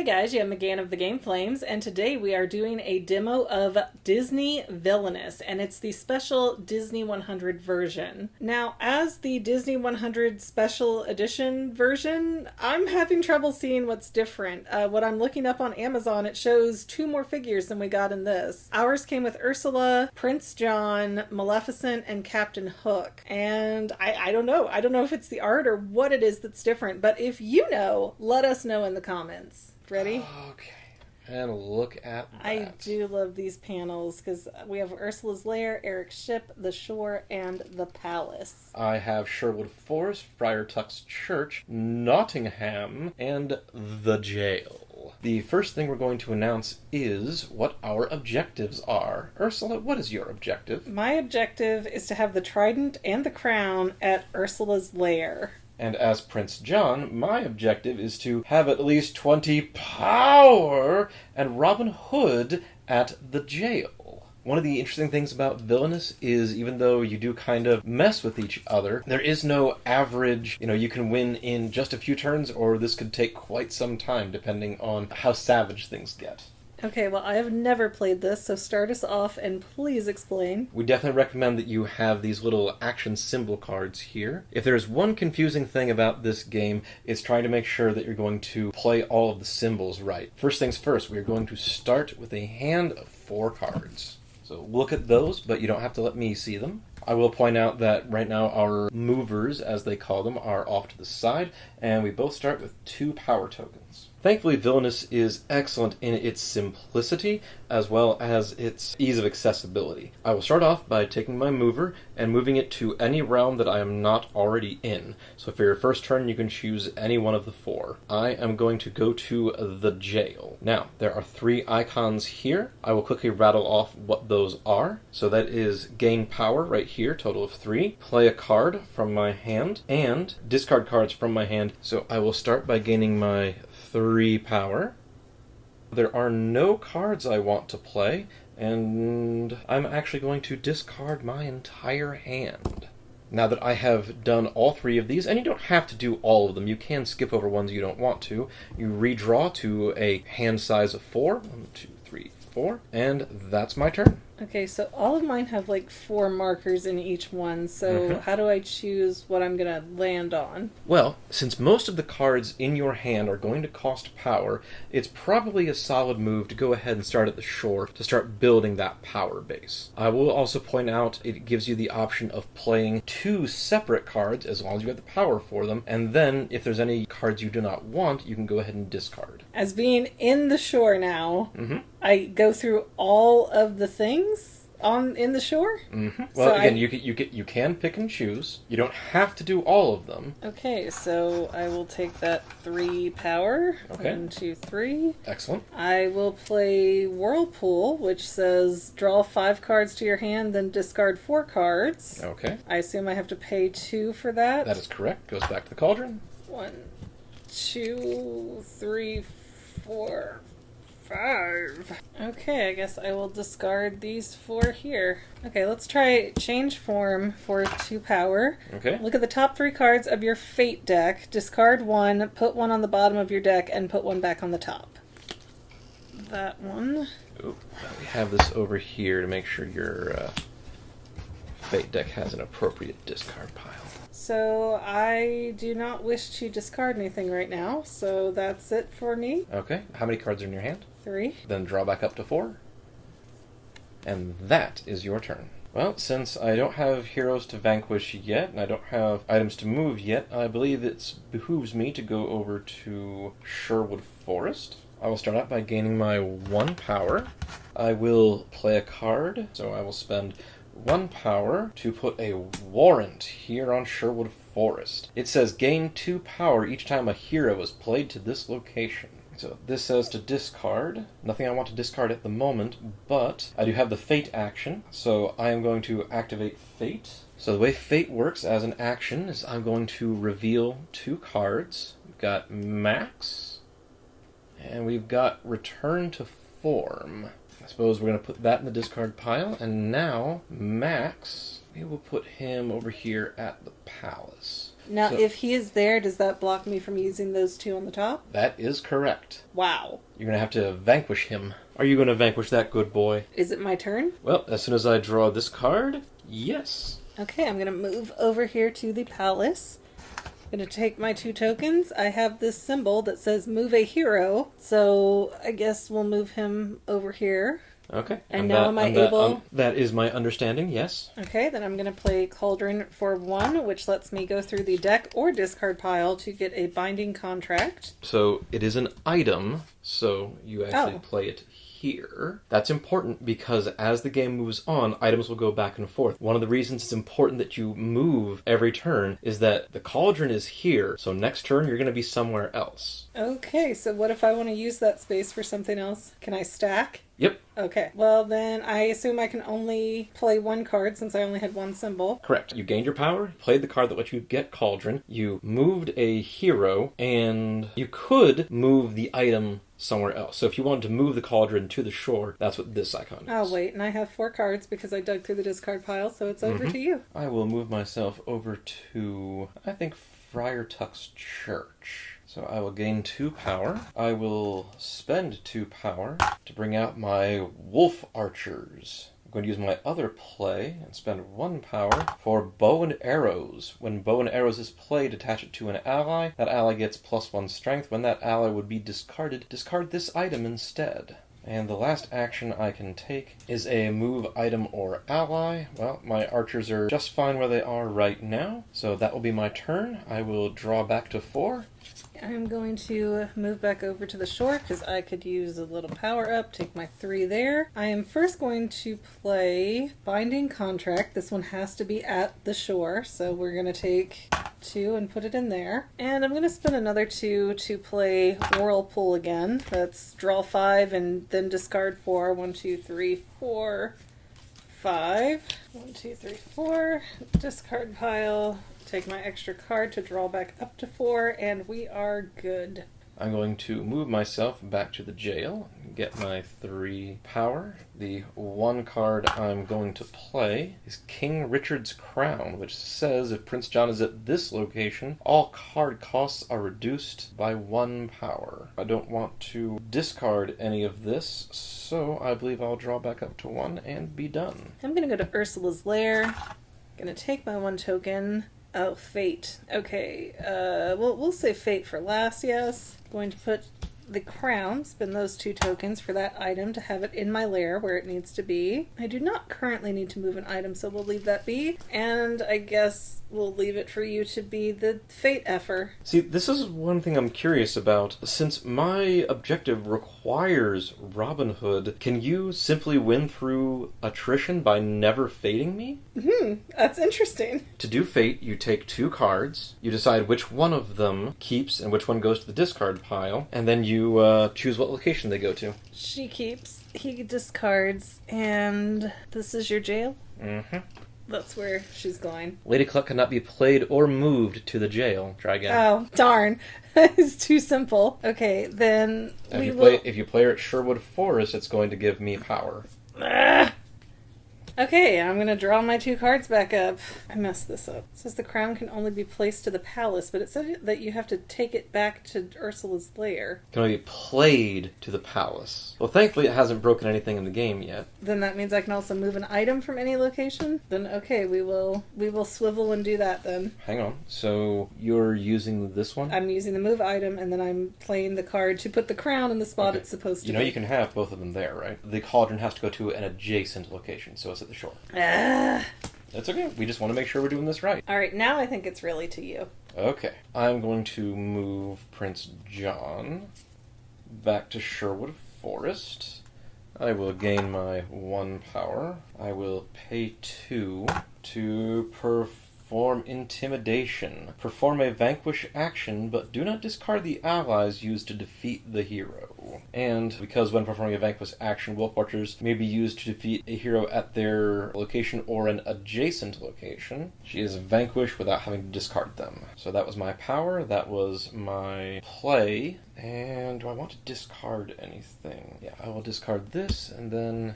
Hey guys, you have McGann of the Game Flames, and today we are doing a demo of Disney Villainous, and it's the special Disney 100 version. Now, as the Disney 100 special edition version, I'm having trouble seeing what's different. What I'm looking up on Amazon, it shows 2 more figures than we got in this. Ours came with Ursula, Prince John, Maleficent, and Captain Hook. And I don't know. I don't know if it's the art or what it is that's different, but if you know, let us know in the comments. Ready? Okay. And look at that. I do love these panels because we have Ursula's Lair, Eric's ship, the shore, and the palace. I have Sherwood Forest, Friar Tuck's Church, Nottingham, and the jail. The first thing we're going to announce is what our objectives are. Ursula, what is your objective? My objective is to have the trident and the crown at Ursula's Lair. And as Prince John, my objective is to have at least 20 power and Robin Hood at the jail. One of the interesting things about Villainous is even though you do kind of mess with each other, there is no average, you can win in just a few turns, or this could take quite some time depending on how savage things get. Okay, well, I have never played this, so start us off and please explain. We definitely recommend that you have these little action symbol cards here. If there's one confusing thing about this game, it's trying to make sure that you're going to play all of the symbols right. First things first, we're going to start with a hand of 4 cards. So look at those, but you don't have to let me see them. I will point out that right now our movers, as they call them, are off to the side, and we both start with 2 power tokens. Thankfully, Villainous is excellent in its simplicity as well as its ease of accessibility. I will start off by taking my mover and moving it to any realm that I am not already in. So for your first turn, you can choose any one of the 4. I am going to go to the jail. Now, there are 3 icons here. I will quickly rattle off what those are. So that is gain power right here, total of 3. Play a card from my hand and discard cards from my hand. So I will start by gaining my 3 power. There are no cards I want to play, and I'm actually going to discard my entire hand. Now that I have done all 3 of these, and you don't have to do all of them, you can skip over ones you don't want to, you redraw to a hand size of 4. 1, 2, 3, 4, and that's my turn. Okay, so all of mine have like 4 markers in each one, so how do I choose what I'm going to land on? Well, since most of the cards in your hand are going to cost power, it's probably a solid move to go ahead and start at the shore to start building that power base. I will also point out it gives you the option of playing 2 separate cards as long as you have the power for them, and then if there's any cards you do not want, you can go ahead and discard. As being in the shore now, I go through all of the things in the shore? Well, so again, you can pick and choose. You don't have to do all of them. Okay, so I will take that 3 power. Okay. 1, 2, 3. Excellent. I will play Whirlpool, which says draw 5 cards to your hand, then discard 4 cards. Okay. I assume I have to pay 2 for that. That is correct. Goes back to the cauldron. 1, 2, 3, 4, 5. Okay, I guess I will discard these 4 here. Okay, let's try change form for 2 power. Okay. Look at the top 3 cards of your fate deck. Discard 1, put 1 on the bottom of your deck, and put 1 back on the top. That one. Ooh, we have this over here to make sure your fate deck has an appropriate discard pile. So I do not wish to discard anything right now, so that's it for me. Okay. How many cards are in your hand? 3. Then draw back up to 4. And that is your turn. Well, since I don't have heroes to vanquish yet, and I don't have items to move yet, I believe it behooves me to go over to Sherwood Forest. I will start out by gaining my 1 power. I will play a card, so I will spend 1 power to put a warrant here on Sherwood Forest. It says gain 2 power each time a hero is played to this location. So this says to discard. Nothing I want to discard at the moment, but I do have the Fate action, so I am going to activate Fate. So the way Fate works as an action is I'm going to reveal 2 cards. We've got Max, and we've got Return to Form. I suppose we're going to put that in the discard pile, and now Max, we will put him over here at the palace. Now, So- if he is there, does that block me from using those two on the top? That is correct. Wow. You're going to have to vanquish him. Are you going to vanquish that good boy? Is it my turn? Well, as soon as I draw this card, yes. Okay, I'm going to move over here to the palace. I'm going to take my 2 tokens. I have this symbol that says move a hero, so I guess we'll move him over here. Okay. And now am I able... that is my understanding, yes. Okay, then I'm going to play Cauldron for 1, which lets me go through the deck or discard pile to get a binding contract. So it is an item, so you actually Oh. play it here. That's important because as the game moves on, items will go back and forth. One of the reasons it's important that you move every turn is that the cauldron is here, so next turn you're going to be somewhere else. Okay, so what if I want to use that space for something else? Can I stack? Yep. Okay, well then I assume I can only play 1 card since I only had 1 symbol. Correct. You gained your power, played the card that lets you get Cauldron, you moved a hero, and you could move the item somewhere else. So if you wanted to move the Cauldron to the shore, that's what this icon is. Oh wait, and I have 4 cards because I dug through the discard pile, so it's over to you. I will move myself over to, I think, Friar Tuck's Church. So I will gain 2 power. I will spend 2 power to bring out my Wolf Archers. I'm going to use my other play and spend 1 power for Bow and Arrows. When Bow and Arrows is played, attach it to an ally. That ally gets +1 strength. When that ally would be discarded, discard this item instead. And the last action I can take is a move item or ally. Well, my archers are just fine where they are right now, so that will be my turn. I will draw back to 4. I'm going to move back over to the shore because I could use a little power up, take my 3 there. I am first going to play Binding Contract. This one has to be at the shore, so we're going to take 2 and put it in there. And I'm going to spend another 2 to play Whirlpool again. That's draw 5 and then discard 4. 1, 2, 3, 4, 5. 1, 2, 3, 4. Discard pile. Take my extra card to draw back up to 4, and we are good. I'm going to move myself back to the jail, get my 3 power. The 1 card I'm going to play is King Richard's Crown, which says if Prince John is at this location, all card costs are reduced by 1 power. I don't want to discard any of this, so I believe I'll draw back up to 1 and be done. I'm going to go to Ursula's Lair. Going to take my 1 token. Oh, Fate. Okay, we'll say Fate for last, yes. Going to put the crown, spend those 2 tokens for that item to have it in my lair where it needs to be. I do not currently need to move an item, so we'll leave that be. And I guess we'll leave it for you to be the Fate effer. See, this is one thing I'm curious about. Since my objective requires Robin Hood, can you simply win through attrition by never fating me? That's interesting. To do fate, you take 2 cards, you decide which one of them keeps and which one goes to the discard pile, and then you choose what location they go to. She keeps, he discards, and this is your jail? Mm-hmm. That's where she's going. Lady Cluck cannot be played or moved to the jail. Try again. Oh, darn. It's too simple. Okay, then If you play her at Sherwood Forest, it's going to give me power. Ah! Okay, I'm going to draw my 2 cards back up. I messed this up. It says the crown can only be placed to the palace, but it said that you have to take it back to Ursula's lair. Can only be played to the palace. Well, thankfully it hasn't broken anything in the game yet. Then that means I can also move an item from any location? Then okay, we will swivel and do that then. Hang on. So you're using this one? I'm using the move item, and then I'm playing the card to put the crown in the spot it's supposed to be. You know you can have both of them there, right? The cauldron has to go to an adjacent location, so it's at the shore. Ah. That's okay. We just want to make sure we're doing this right. Alright, now I think it's really to you. Okay. I'm going to move Prince John back to Sherwood Forest. I will gain my 1 power. I will pay 2 to perform intimidation. Perform a vanquish action, but do not discard the allies used to defeat the hero. And because when performing a vanquish action, Wolf Archers may be used to defeat a hero at their location or an adjacent location, she is vanquished without having to discard them. So that was my power, that was my play. And do I want to discard anything? Yeah, I will discard this and then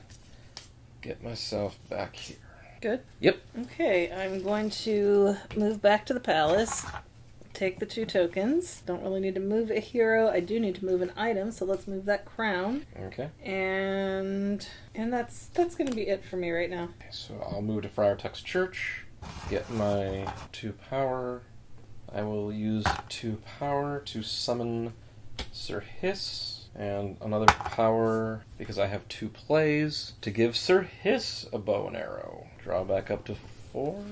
get myself back here. Good? Yep. Okay, I'm going to move back to the palace. Take the 2 tokens. Don't really need to move a hero. I do need to move an item, so let's move that crown. Okay. And that's going to be it for me right now. Okay, so I'll move to Friar Tuck's Church, get my 2 power. I will use 2 power to summon Sir Hiss, and another power because I have 2 plays to give Sir Hiss a bow and arrow. Draw back up to 4.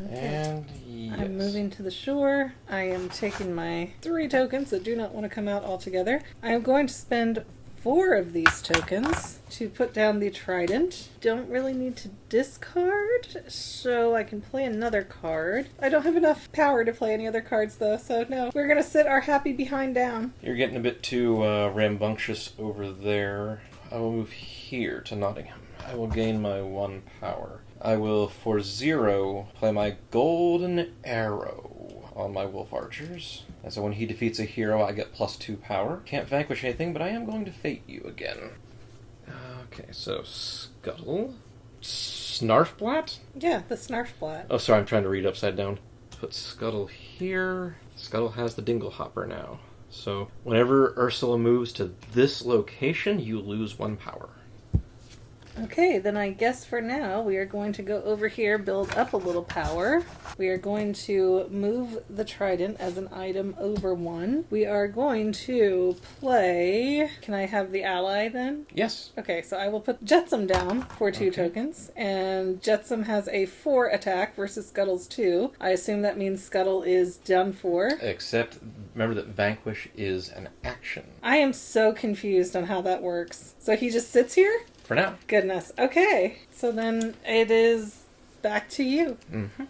Okay. And yes. I'm moving to the shore. I am taking my 3 tokens that do not want to come out altogether. I am going to spend 4 of these tokens to put down the trident. Don't really need to discard, so I can play another card. I don't have enough power to play any other cards though, so no. We're going to sit our happy behind down. You're getting a bit too rambunctious over there. I will move here to Nottingham. I will gain my 1 power. I will, for 0, play my golden arrow on my wolf archers. And so when he defeats a hero, I get +2 power. Can't vanquish anything, but I am going to fate you again. Okay, so Scuttle. Snarfblat? Yeah, the Snarfblat. Oh, sorry, I'm trying to read upside down. Put Scuttle here. Scuttle has the Dinglehopper now. So whenever Ursula moves to this location, you lose 1 power. Okay, then I guess for now we are going to go over here, build up a little power. We are going to move the trident as an item over 1. We are going to play... Can I have the ally then? Yes. Okay, so I will put Jetsam down for 2 tokens, and Jetsam has a 4 attack versus Scuttle's 2. I assume that means Scuttle is done for. Except, remember that Vanquish is an action. I am so confused on how that works. So he just sits here? For now. Goodness. Okay. So then it is back to you. Mm-hmm.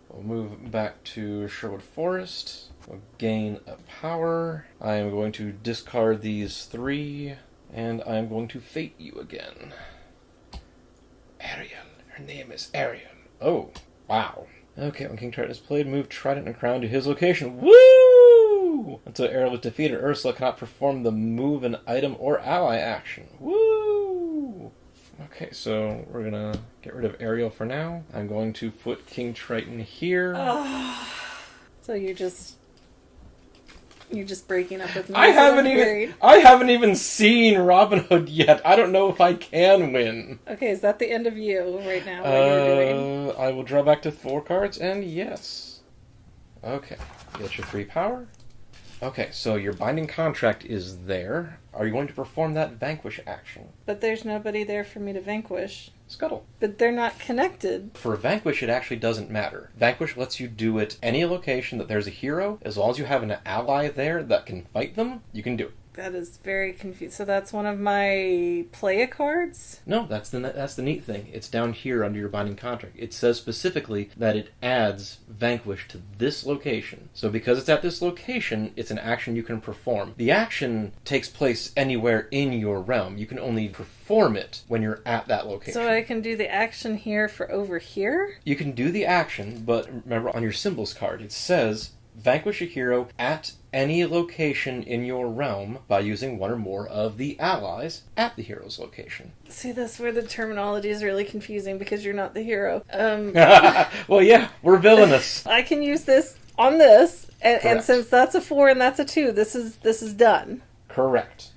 We'll move back to Sherwood Forest. We'll gain a power. I am going to discard these 3, and I am going to fate you again. Ariel. Her name is Ariel. Oh, wow. Okay, when King Trident is played, move Trident and Crown to his location. Woo! Until Ariel is defeated, Ursula cannot perform the move, an item, or ally action. Woo! Okay, so we're gonna get rid of Ariel for now. I'm going to put King Triton here. So you're just breaking up with me. I haven't even seen Robin Hood yet. I don't know if I can win. Okay, is that the end of you right now? What you're doing? I will draw back to 4 cards, and yes. Okay, get your 3 power. Okay, so your binding contract is there. Are you going to perform that vanquish action? But there's nobody there for me to vanquish. Scuttle. But they're not connected. For vanquish, it actually doesn't matter. Vanquish lets you do it any location that there's a hero. As long as you have an ally there that can fight them, you can do it. That is very confusing. So that's one of my play cards? No, that's the neat thing. It's down here under your binding contract. It says specifically that it adds Vanquish to this location. So because it's at this location, it's an action you can perform. The action takes place anywhere in your realm. You can only perform it when you're at that location. So I can do the action here for over here? You can do the action, but remember on your symbols card, it says vanquish a hero at any location in your realm by using 1 or more of the allies at the hero's location. See, that's where the terminology is really confusing because you're not the hero. Well, yeah, we're villainous. I can use this on this, and since that's a 4 and that's a 2, this is done. Correct.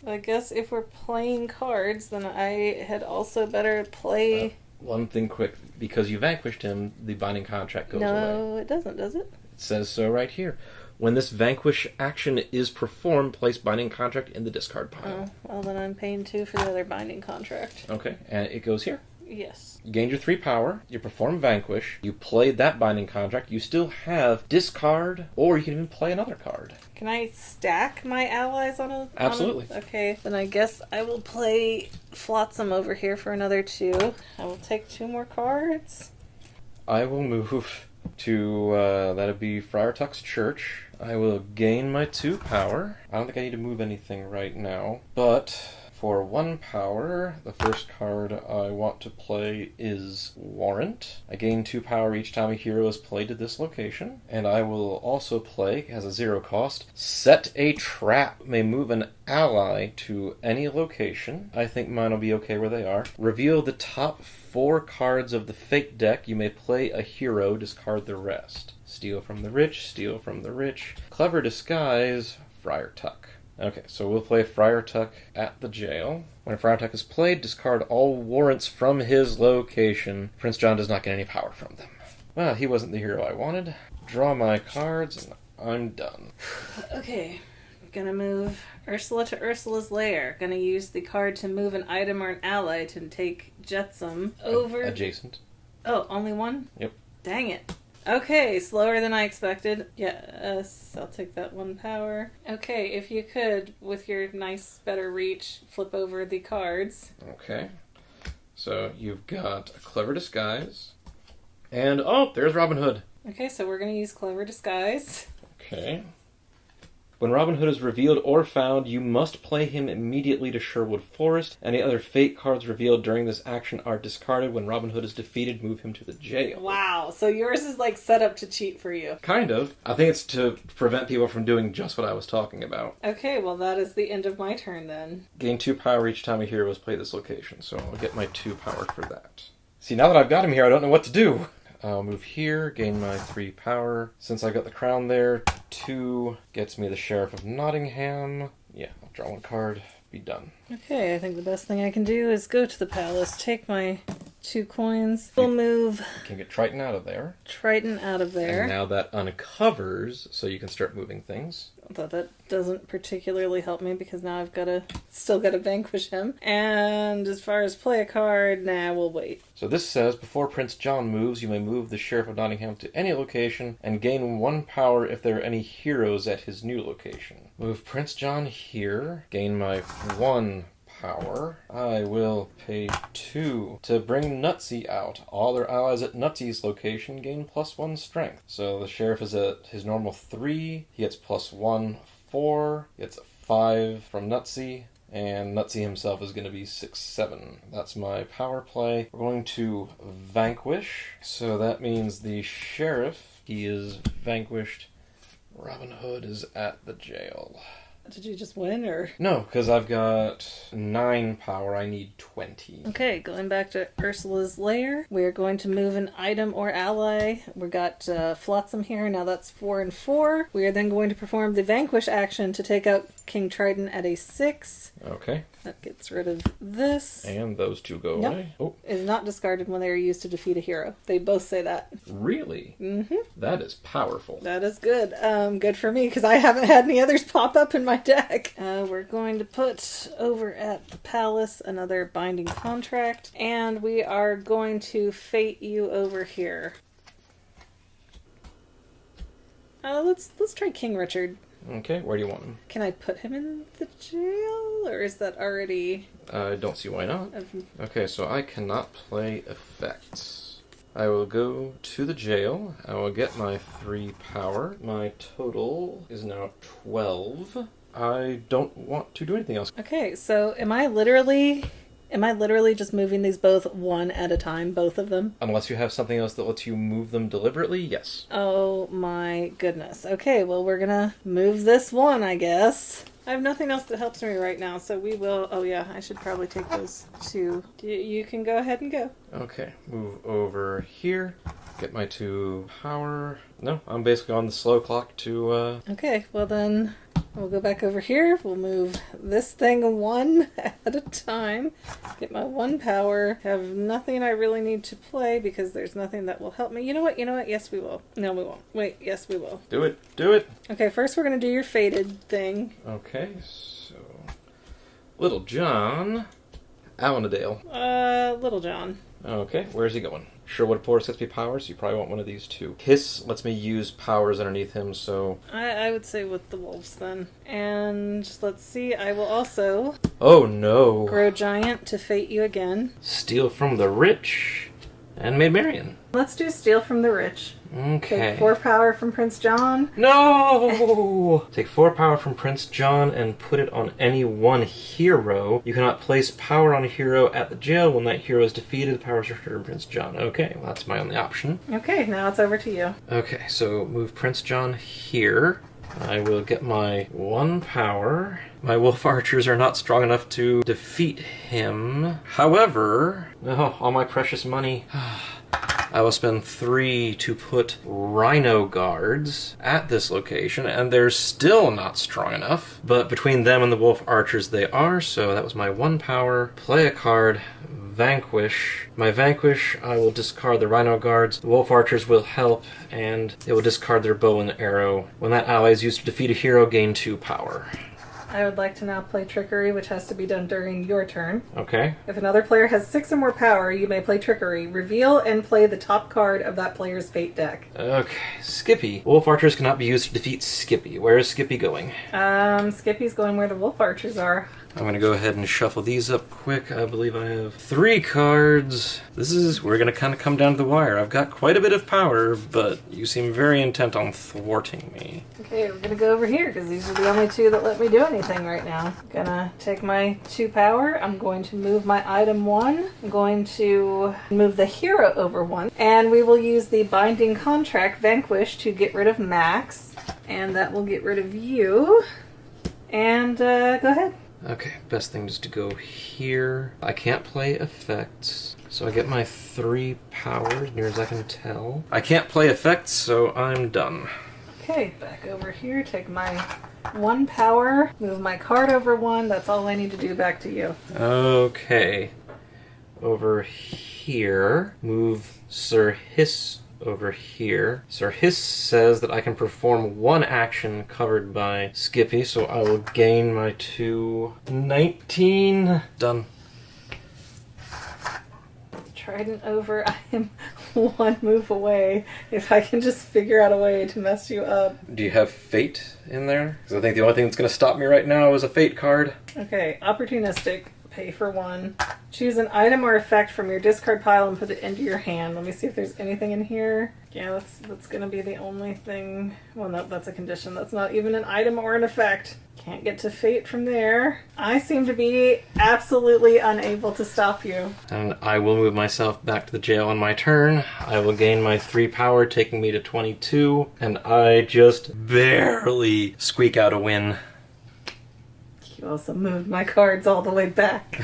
I guess if we're playing cards, then I had also better play... One thing quick, because you vanquished him, the binding contract goes away. No, it doesn't, does it? It says so right here. When this vanquish action is performed, place binding contract in the discard pile. Oh, well then I'm paying 2 for the other binding contract. Okay, and it goes here. Yes. You gained your 3 power, you perform vanquish, you played that binding contract, you still have discard, or you can even play another card. Can I stack my allies on a... Absolutely. Okay, then I guess I will play Flotsam over here for another 2. I will take 2 more cards. I will move to, that'd be Friar Tuck's Church. I will gain my 2 power. I don't think I need to move anything right now, but For 1 power, the first card I want to play is Warrant. I gain 2 power each time a hero is played to this location. And I will also play, as a 0 cost, Set a Trap. May move an ally to any location. I think mine will be okay where they are. Reveal the top 4 cards of the Fate deck. You may play a hero, discard the rest. Steal from the Rich, Steal from the Rich. Clever Disguise, Friar Tuck. Okay, so we'll play Friar Tuck at the jail. When Friar Tuck is played, discard all warrants from his location. Prince John does not get any power from them. Well, he wasn't the hero I wanted. Draw my cards, and I'm done. Okay, gonna move Ursula to Ursula's lair. Gonna use the card to move an item or an ally to take Jetsam over... Adjacent. Oh, only one? Yep. Dang it. Okay, slower than I expected. Yes, I'll take that 1 power. Okay, if you could, with your nice, better reach, flip over the cards. Okay. So you've got a Clever Disguise. And, oh, there's Robin Hood. Okay, so we're going to use Clever Disguise. Okay. When Robin Hood is revealed or found, you must play him immediately to Sherwood Forest. Any other Fate cards revealed during this action are discarded. When Robin Hood is defeated, move him to the jail. Wow, so yours is like set up to cheat for you. Kind of. I think it's to prevent people from doing just what I was talking about. Okay, well that is the end of my turn then. Gain 2 power each time a hero is played this location, so I'll get my 2 power for that. See, now that I've got him here, I don't know what to do. I'll move here, gain my 3 power. Since I got the crown there, 2 gets me the Sheriff of Nottingham. Yeah, I'll draw 1 card, be done. Okay, I think the best thing I can do is go to the palace, take my 2 coins. We'll move Can get Triton out of there. Triton out of there. And now that uncovers, so you can start moving things. Although that doesn't particularly help me because now I've still got to vanquish him. And as far as play a card, nah, we'll wait. So this says, before Prince John moves, you may move the Sheriff of Nottingham to any location and gain 1 power if there are any heroes at his new location. Move Prince John here, gain my 1 power. I will pay 2 to bring Nutsy out. All their allies at Nutsy's location gain +1 strength. So the sheriff is at his normal 3. He gets +1, 4. He gets a 5 from Nutsy. And Nutsy himself is going to be 6, 7. That's my power play. We're going to vanquish. So that means the sheriff, he is vanquished. Robin Hood is at the jail. Did you just win, or? No, because I've got 9 power. I need 20. Okay, going back to Ursula's lair. We're going to move an item or ally. We got Flotsam here. Now that's 4 and 4. We are then going to perform the vanquish action to take out King Triton at a 6. Okay. That gets rid of this. And those 2 go Nope. away. Oh, Is not discarded when they are used to defeat a hero. They both say that. really? Mm-hmm. That is powerful. That is good. Good for me, because I haven't had any others pop up in my deck. We're going to put over at the palace another binding contract, and we are going to fate you over here. Let's try King Richard. Okay, where do you want him? Can I put him in the jail, or is that already... I don't see why not. Okay, so I cannot play effects. I will go to the jail. I will get my 3 power. My total is now 12. I don't want to do anything else. Okay, so am I literally just moving these both 1 at a time, both of them? Unless you have something else that lets you move them deliberately, yes. Oh my goodness. Okay, well we're gonna move this 1, I guess. I have nothing else that helps me right now, so we will... Oh yeah, I should probably take those 2. You can go ahead and go. Okay, move over here. Get my 2 power. No, I'm basically on the slow clock to... Okay, well then we'll go back over here. We'll move this thing 1 at a time. Get my 1 power. Have nothing I really need to play because there's nothing that will help me. You know what? Yes, we will. No, we won't. Wait, yes, we will. Do it. Do it. Okay, first we're going to do your fated thing. Okay, so... Little John... Alanadale. Little John. Okay, where's he going? Sherwood Forest gets me powers, so you probably want one of these 2. Hiss lets me use powers underneath him, so... I would say with the wolves then. And let's see, I will also... Oh no! Grow Giant to fate you again. Steal from the rich, and made Marion. Let's do Steal from the Rich. Okay. Take 4 power from Prince John. No! Take 4 power from Prince John and put it on any one hero. You cannot place power on a hero at the jail. When that hero is defeated, the power is returned to Prince John. Okay, well, that's my only option. Okay, now it's over to you. Okay, so move Prince John here. I will get my 1 power. My wolf archers are not strong enough to defeat him. However, all my precious money. I will spend 3 to put rhino guards at this location, and they're still not strong enough. But between them and the wolf archers they are, so that was my 1 power. Play a card, vanquish. My vanquish, I will discard the rhino guards. The wolf archers will help, and it will discard their bow and arrow. When that ally is used to defeat a hero, gain 2 power. I would like to now play Trickery, which has to be done during your turn. Okay. If another player has 6 or more power, you may play Trickery. Reveal and play the top card of that player's fate deck. Okay. Skippy. Wolf archers cannot be used to defeat Skippy. Where is Skippy going? Skippy's going where the wolf archers are. I'm going to go ahead and shuffle these up quick. I believe I have 3 cards. We're going to kind of come down to the wire. I've got quite a bit of power, but you seem very intent on thwarting me. Okay, we're going to go over here, because these are the only 2 that let me do anything right now. I'm going to take my 2 power. I'm going to move my item 1. I'm going to move the hero over 1. And we will use the Binding Contract Vanquish to get rid of Max. And that will get rid of you. And go ahead. Okay, best thing is to go here. I can't play effects, so I get my 3 powers, near as I can tell. I can't play effects, so I'm done. Okay, back over here, take my 1 power, move my card over 1, that's all I need to do, back to you. Okay, over here, move Sir Hiss over here. Sir Hiss says that I can perform 1 action covered by Skippy, so I will gain my 19. Done. Trident over, I am 1 move away. If I can just figure out a way to mess you up. Do you have Fate in there? Because I think the only thing that's going to stop me right now is a Fate card. Okay, opportunistic. Pay for 1. Choose an item or effect from your discard pile and put it into your hand. Let me see if there's anything in here. Yeah, that's going to be the only thing. Well, no, that's a condition. That's not even an item or an effect. Can't get to Fate from there. I seem to be absolutely unable to stop you. And I will move myself back to the jail on my turn. I will gain my 3 power, taking me to 22. And I just barely squeak out a win. You also moved my cards all the way back.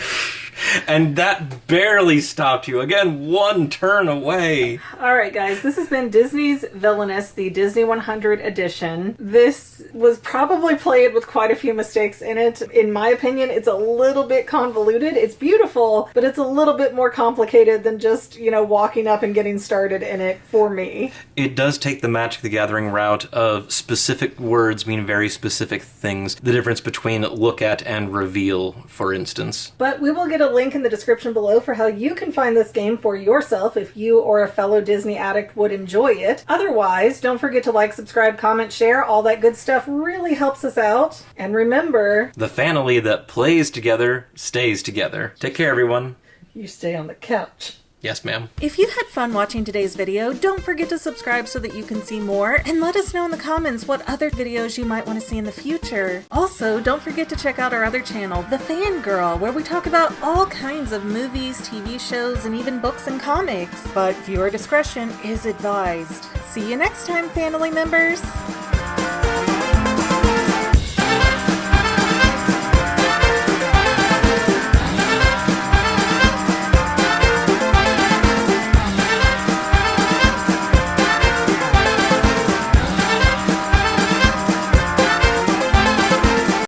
And that barely stopped you. Again, 1 turn away. Alright guys, this has been Disney's Villainous, the Disney 100 edition. This was probably played with quite a few mistakes in it. In my opinion, it's a little bit convoluted. It's beautiful, but it's a little bit more complicated than just, walking up and getting started in it for me. It does take the Magic the Gathering route of specific words mean very specific things. The difference between look at and reveal, for instance. But we will get a link in the description below for how you can find this game for yourself if you or a fellow Disney addict would enjoy it. Otherwise, don't forget to like, subscribe, comment, share. All that good stuff really helps us out. And remember, the family that plays together stays together. Take care, everyone. You stay on the couch. Yes, ma'am. If you had fun watching today's video, don't forget to subscribe so that you can see more, and let us know in the comments what other videos you might want to see in the future. Also, don't forget to check out our other channel, The Fangirl, where we talk about all kinds of movies, TV shows, and even books and comics. But viewer discretion is advised. See you next time, family members!